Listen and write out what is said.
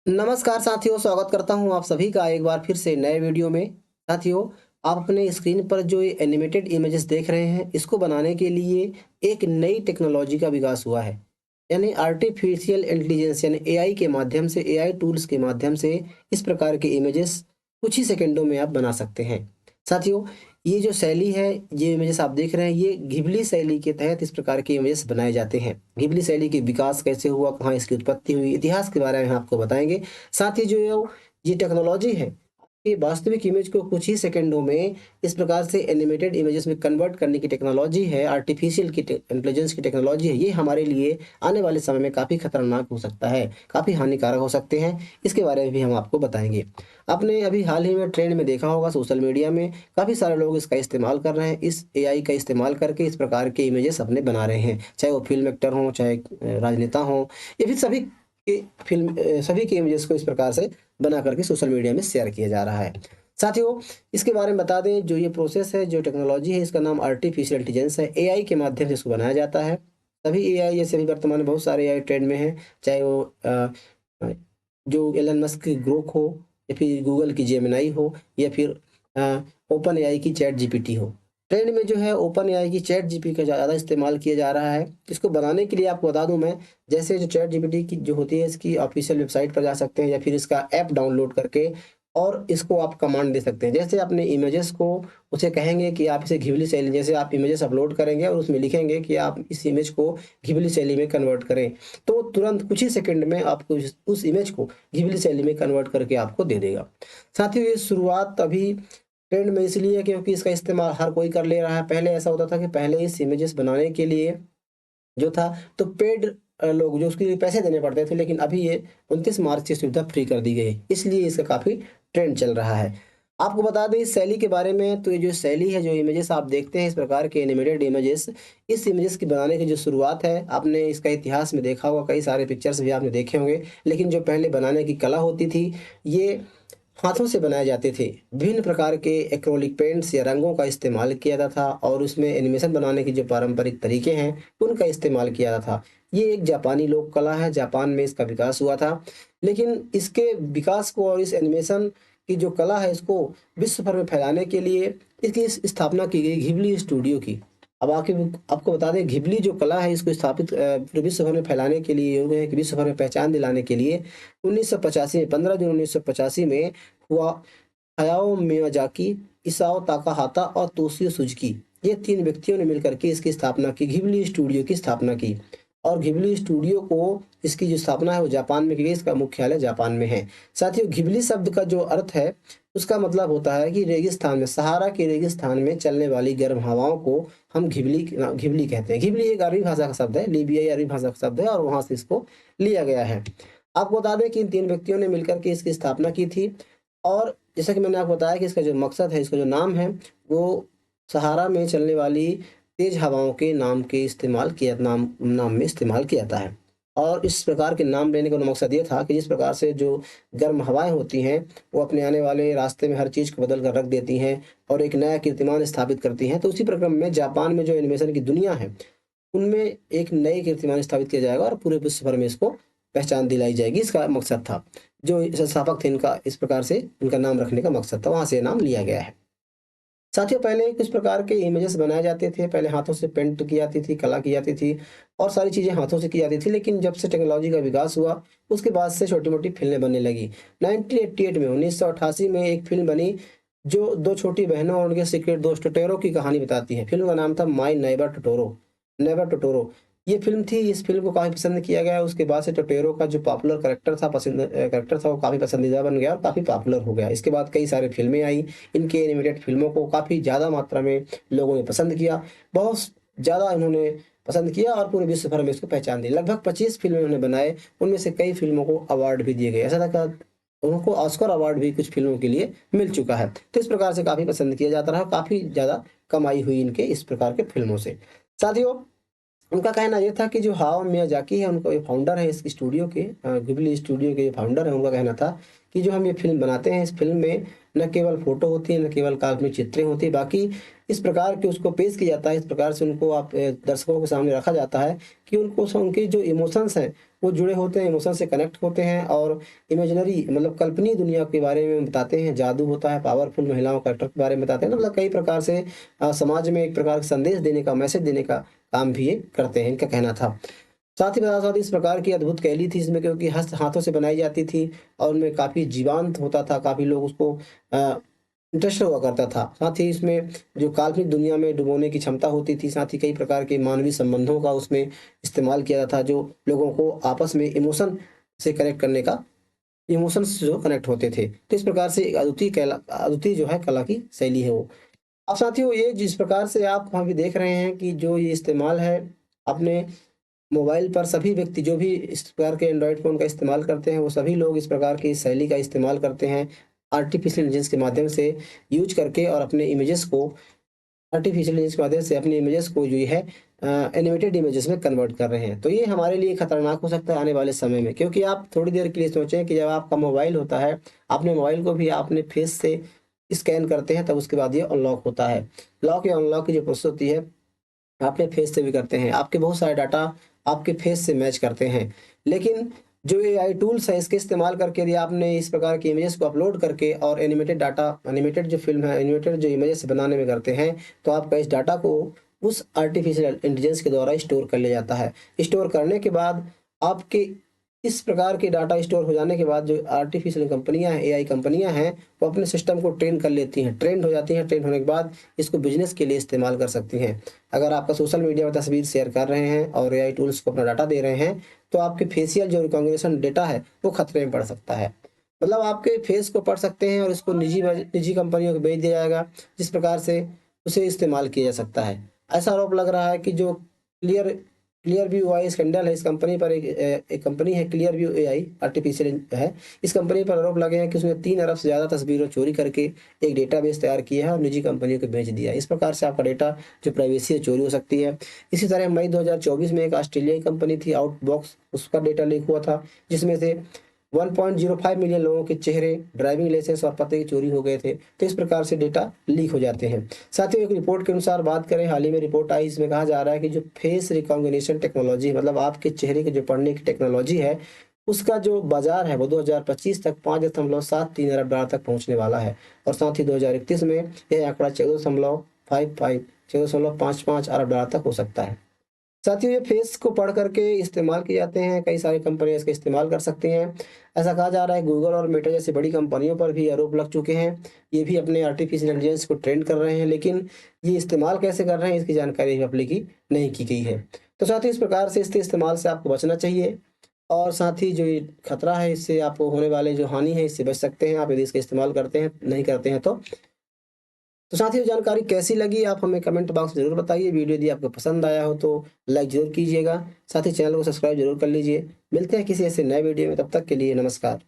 नमस्कार साथियों, स्वागत करता हूं आप सभी का एक बार फिर से नए वीडियो में। साथियों, आप अपने स्क्रीन पर जो ये एनिमेटेड इमेजेस देख रहे हैं, इसको बनाने के लिए एक नई टेक्नोलॉजी का विकास हुआ है। यानी आर्टिफिशियल इंटेलिजेंस यानी एआई के माध्यम से, एआई टूल्स के माध्यम से इस प्रकार के इमेजेस कुछ ही सेकंडों में आप बना सकते हैं। साथियों, ये जो शैली है, ये इमेजेस आप देख रहे हैं, ये घिबली शैली के तहत इस प्रकार के इमेजेस बनाए जाते हैं। घिबली शैली के विकास कैसे हुआ, कहाँ इसकी उत्पत्ति हुई, इतिहास के बारे में हम आपको बताएंगे। साथ ही जो ये टेक्नोलॉजी है, ये वास्तविक इमेज को कुछ ही सेकंडों में इस प्रकार से एनिमेटेड इमेजेस में कन्वर्ट करने की टेक्नोलॉजी है, आर्टिफिशियल की इंटेलिजेंस की टेक्नोलॉजी है। ये हमारे लिए आने वाले समय में काफ़ी खतरनाक हो सकता है, काफ़ी हानिकारक हो सकते हैं। इसके बारे में भी हम आपको बताएंगे। आपने अभी हाल ही में ट्रेंड में देखा होगा, सोशल मीडिया में काफ़ी सारे लोग इसका इस्तेमाल कर रहे हैं। इस एआई का इस्तेमाल करके इस प्रकार के इमेजेस अपने बना रहे हैं, चाहे वो फिल्म एक्टर हों, चाहे राजनेता हों, या फिर सभी के इमेजेस को इस प्रकार से बना करके सोशल मीडिया में शेयर किया जा रहा है। साथियों, इसके बारे में बता दें, जो ये प्रोसेस है, जो टेक्नोलॉजी है, इसका नाम आर्टिफिशियल इंटेलिजेंस है। एआई के माध्यम से इसको बनाया जाता है। सभी एआई, जैसे अभी वर्तमान में बहुत सारे एआई ट्रेंड में हैं, चाहे वो अ, जो एलन मस्क की ग्रोक हो, या फिर गूगल की जेमिनी हो, या फिर ओपन एआई की चैट जीपीटी हो। ट्रेंड में जो है ओपन एआई की चैट जीपी का ज़्यादा इस्तेमाल किया जा रहा है। इसको बनाने के लिए आपको बता दूं मैं, जैसे जो चैट जीपीटी की जो होती है, इसकी ऑफिशियल वेबसाइट पर जा सकते हैं, या फिर इसका ऐप डाउनलोड करके और इसको आप कमांड दे सकते हैं। जैसे अपने इमेजेस को उसे कहेंगे कि आप इसे घिबली शैली, जैसे आप इमेजेस अपलोड करेंगे और उसमें लिखेंगे कि आप इस इमेज को घिबली शैली में कन्वर्ट करें, तो वो तुरंत कुछ ही सेकंड में आपको उस इमेज को घिबली शैली में कन्वर्ट करके आपको दे देगा। साथ ही ये शुरुआत अभी ट्रेंड में इसलिए है क्योंकि इसका इस्तेमाल हर कोई कर ले रहा है। पहले ऐसा होता था कि पहले इस इमेजेस बनाने के लिए जो था, तो पेड लोग जो उसके लिए पैसे देने पड़ते थे, लेकिन अभी ये 29 मार्च से सुविधा फ्री कर दी गई, इसलिए इसका काफ़ी ट्रेंड चल रहा है। आपको बता दें इस शैली के बारे में, तो ये जो शैली है, जो इमेजेस आप देखते हैं, इस प्रकार के एनिमेटेड इमेजेस, इस इमेजेस की बनाने की जो शुरुआत है, आपने इसका इतिहास में देखा होगा, कई सारे पिक्चर्स भी आपने देखे होंगे। लेकिन जो पहले बनाने की कला होती थी, ये हाथों से बनाए जाते थे। विभिन्न प्रकार के एक्रिलिक पेंट्स या रंगों का इस्तेमाल किया जाता था, और उसमें एनिमेशन बनाने के जो पारंपरिक तरीके हैं, उनका इस्तेमाल किया जाता था। ये एक जापानी लोक कला है, जापान में इसका विकास हुआ था। लेकिन इसके विकास को और इस एनिमेशन की जो कला है, इसको विश्व भर में फैलाने के लिए इसकी स्थापना की गई घिबली स्टूडियो की। अब आपको बता दें, घिबली जो कला है, इसको स्थापित पूरे विश्व भर में फैलाने के लिए, यूँ है कि विश्व भर में पहचान दिलाने के लिए 1985 में, 15 जून 1985 में हुआ। हायाओ मियाज़ाकी, इसाओ ताकाहाता और तोशियो सुजुकी, ये 3 व्यक्तियों ने मिलकर के इसकी स्थापना की, घिबली स्टूडियो की स्थापना की। और घिबली स्टूडियो को, इसकी जो स्थापना है वो जापान में की गई, इसका मुख्यालय जापान में है। साथियों, घिबली शब्द का जो अर्थ है, उसका मतलब होता है कि रेगिस्तान में, सहारा के रेगिस्तान में चलने वाली गर्म हवाओं को हम घिबली कहते हैं। घिबली एक अरबी भाषा का शब्द है, लीबियाई अरबी भाषा का शब्द है, और वहाँ से इसको लिया गया है। आपको बता दें कि इन 3 व्यक्तियों ने मिलकर के इसकी स्थापना की थी। और जैसा कि मैंने आपको बताया कि इसका जो मकसद है, इसका जो नाम है, वो सहारा में चलने वाली तेज हवाओं के नाम में इस्तेमाल किया जाता है। और इस प्रकार के नाम लेने का मकसद ये था कि जिस प्रकार से जो गर्म हवाएं होती हैं, वो अपने आने वाले रास्ते में हर चीज़ को बदल कर रख देती हैं और एक नया कीर्तिमान स्थापित करती हैं। तो उसी प्रक्रम में जापान में जो एनिमेशन की दुनिया है, उनमें एक नए कीर्तिमान स्थापित किया जाएगा और पूरे विश्व भर में इसको पहचान दिलाई जाएगी। इसका मकसद था, जो संस्थापक थे इनका, इस प्रकार से इनका नाम रखने का मकसद था, वहाँ से ये नाम लिया गया है। साथियों, पहले कुछ प्रकार के इमेजेस बनाए जाते थे। पहले हाथों से पेंट की जाती थी, कला की जाती थी, और सारी चीज़ें हाथों से की जाती थी। लेकिन जब से टेक्नोलॉजी का विकास हुआ, उसके बाद से छोटी-मोटी फ़िल्में बनने लगी। 1988 में, 1988 में एक फ़िल्म बनी, जो 2 छोटी बहनों और उनके सीक्रेट दोस्त टोटेरो की कहानी बताती है। फ़िल्म का नाम था माय नेबर टोटोरो। ये फ़िल्म थी, इस फ़िल्म को काफ़ी पसंद किया गया। उसके बाद से टोटेरो का जो पॉपुलर कैरेक्टर था, वो काफ़ी पसंदीदा बन गया और काफ़ी पॉपुलर हो गया। इसके बाद कई सारी फ़िल्में आई। इनके एनिमेटेड फ़िल्मों को काफ़ी ज़्यादा मात्रा में लोगों ने पसंद किया। बहुत ज़्यादा इन्होंने पसंद किया और पूरे विश्व भर में इसको पहचान दी। लगभग 25 फ़िल्में उन्होंने बनाए, उनमें से कई फ़िल्मों को अवार्ड भी दिए गए। ऐसा था कि उनको ऑस्कर अवार्ड भी कुछ फ़िल्मों के लिए मिल चुका है। तो इस प्रकार से काफ़ी पसंद किया जाता रहा, काफ़ी ज़्यादा कमाई हुई इनके इस प्रकार के फ़िल्मों से। साथियों, उनका कहना ये था कि जो हाओ मियाज़ाकी है, उनको ये फाउंडर है इस स्टूडियो के, गिबली स्टूडियो के ये फाउंडर हैं। उनका कहना था कि जो हम ये फ़िल्म बनाते हैं, इस फ़िल्म में न केवल फ़ोटो होती है, न केवल काल्पनिक चित्रें होती हैं, बाकी इस प्रकार के उसको पेश किया जाता है, इस प्रकार से उनको आप दर्शकों के सामने रखा जाता है कि उनकी जो इमोशंस हैं, वो जुड़े होते हैं, इमोशन से कनेक्ट होते हैं और इमेजिनरी मतलब कल्पनीय दुनिया के बारे में बताते हैं, जादू होता है, पावरफुल महिलाओं का के बारे में बताते हैं, मतलब कई प्रकार से समाज में एक प्रकार का संदेश देने का, मैसेज देने का काम भी ये करते हैं, इनका कहना था। साथ ही इस प्रकार की अद्भुत कैली थी इसमें, क्योंकि हस्त हाथों से बनाई जाती थी और उनमें काफ़ी जीवंत होता था, काफ़ी लोग उसको अ, इंटरेस्ट हुआ करता था। साथ ही इसमें जो काल्पनिक दुनिया में डुबोने की क्षमता होती थी, साथ ही कई प्रकार के मानवीय संबंधों का उसमें इस्तेमाल किया जाता था, जो लोगों को आपस में इमोशन से कनेक्ट करने का, इमोशंस जो कनेक्ट होते थे। तो इस प्रकार से एक अद्वितीय जो है कला की शैली है वो। अब साथियों, ये जिस प्रकार से आप वहाँ भी देख रहे हैं कि जो ये इस्तेमाल है अपने मोबाइल पर, सभी व्यक्ति जो भी इस प्रकार के एंड्रॉयड फ़ोन का इस्तेमाल करते हैं, वो सभी लोग इस प्रकार की शैली का इस्तेमाल करते हैं। आर्टिफ़िशियल इंटेलिजेंस के माध्यम से यूज़ करके और अपने इमेजेस को आर्टिफ़िशियल इंटेलिजेंस के माध्यम से अपने इमेजेस को जो है एनिमेटेड इमेजेस में कन्वर्ट कर रहे हैं। तो ये हमारे लिए खतरनाक हो सकता है आने वाले समय में, क्योंकि आप थोड़ी देर के लिए सोचें कि जब आपका मोबाइल होता है, अपने मोबाइल को भी आपने फेस से स्कैन करते हैं, तब उसके बाद ये अनलॉक होता है। लॉक या अनलॉक की जो प्रोसेस होती है, अपने फेस से भी करते हैं। आपके बहुत सारे डाटा आपके फेस से मैच करते हैं। लेकिन जो एआई टूल्स हैं, इसके इस्तेमाल करके यदि आपने इस प्रकार की इमेजेस को अपलोड करके और एनिमेटेड डाटा, एनिमेटेड जो फ़िल्म है, एनिमेटेड जो इमेजेस बनाने में करते हैं, तो आपका इस डाटा को उस आर्टिफ़िशियल इंटेलिजेंस के द्वारा स्टोर कर लिया जाता है। स्टोर करने के बाद आपके इस प्रकार के डाटा स्टोर हो जाने के बाद जो आर्टिफ़िशियल कंपनियाँ हैं, एआई कंपनियाँ हैं, वो अपने सिस्टम को ट्रेन कर लेती हैं। ट्रेंड हो जाती हैं, ट्रेन होने के बाद इसको बिज़नेस के लिए इस्तेमाल कर सकती हैं। अगर आपका सोशल मीडिया पर तस्वीर शेयर कर रहे हैं और एआई टूल्स को अपना डाटा दे रहे हैं, तो आपके फेशियल जो रिकॉग्निशन डेटा है, वो खतरे में पड़ सकता है। मतलब आपके फेस को पढ़ सकते हैं और इसको निजी कंपनियों को बेच दिया जाएगा, जिस प्रकार से उसे इस्तेमाल किया जा सकता है। ऐसा आरोप लग रहा है कि जो क्लियर व्यू एआई स्कैंडल है, इस कंपनी पर एक कंपनी है क्लियर व्यू एआई आर्टिफिशियल है। इस कंपनी पर आरोप लगे हैं कि उसने 3 अरब से ज़्यादा तस्वीरें चोरी करके एक डेटाबेस तैयार किया है और निजी कंपनियों को बेच दिया है। इस प्रकार से आपका डेटा जो प्राइवेसी है चोरी हो सकती है। इसी तरह मई 2024 में एक ऑस्ट्रेलियाई कंपनी थी आउटबॉक्स, उसका डेटा लीक हुआ था, जिसमें से 1.05 मिलियन लोगों के चेहरे, ड्राइविंग लाइसेंस और पते की चोरी हो गए थे। तो इस प्रकार से डेटा लीक हो जाते हैं। साथियों, एक रिपोर्ट के अनुसार बात करें, हाल ही में रिपोर्ट आई, इसमें कहा जा रहा है कि जो फेस रिकॉग्निशन टेक्नोलॉजी, मतलब आपके चेहरे के जो पढ़ने की टेक्नोलॉजी है, उसका जो बाजार है वो 2025 तक 5.73 अरब डॉलर तक पहुंचने वाला है। और साथ ही 2031 में यह आंकड़ा 14.55 अरब डॉलर तक हो सकता है। साथियों, ये फेस को पढ़ करके इस्तेमाल किए जाते हैं, कई सारी कंपनियां इसका इस्तेमाल कर सकती हैं। ऐसा कहा जा रहा है गूगल और मेटा जैसी बड़ी कंपनियों पर भी आरोप लग चुके हैं। ये भी अपने आर्टिफिशियल इंटेलिजेंस को ट्रेंड कर रहे हैं, लेकिन ये इस्तेमाल कैसे कर रहे हैं इसकी जानकारी पब्लिक की नहीं की गई है। तो साथियों, इस प्रकार से इसके इस्तेमाल से आपको बचना चाहिए और साथ ही जो ये खतरा है, इससे आपको होने वाले जो हानि है, इससे बच सकते हैं आप यदि इसका इस्तेमाल करते हैं, नहीं करते हैं तो। साथियों, जानकारी कैसी लगी आप हमें कमेंट बॉक्स में ज़रूर बताइए। वीडियो यदि आपको पसंद आया हो तो लाइक ज़रूर कीजिएगा। साथ ही चैनल को सब्सक्राइब ज़रूर कर लीजिए। मिलते हैं किसी ऐसे नए वीडियो में, तब तक के लिए नमस्कार।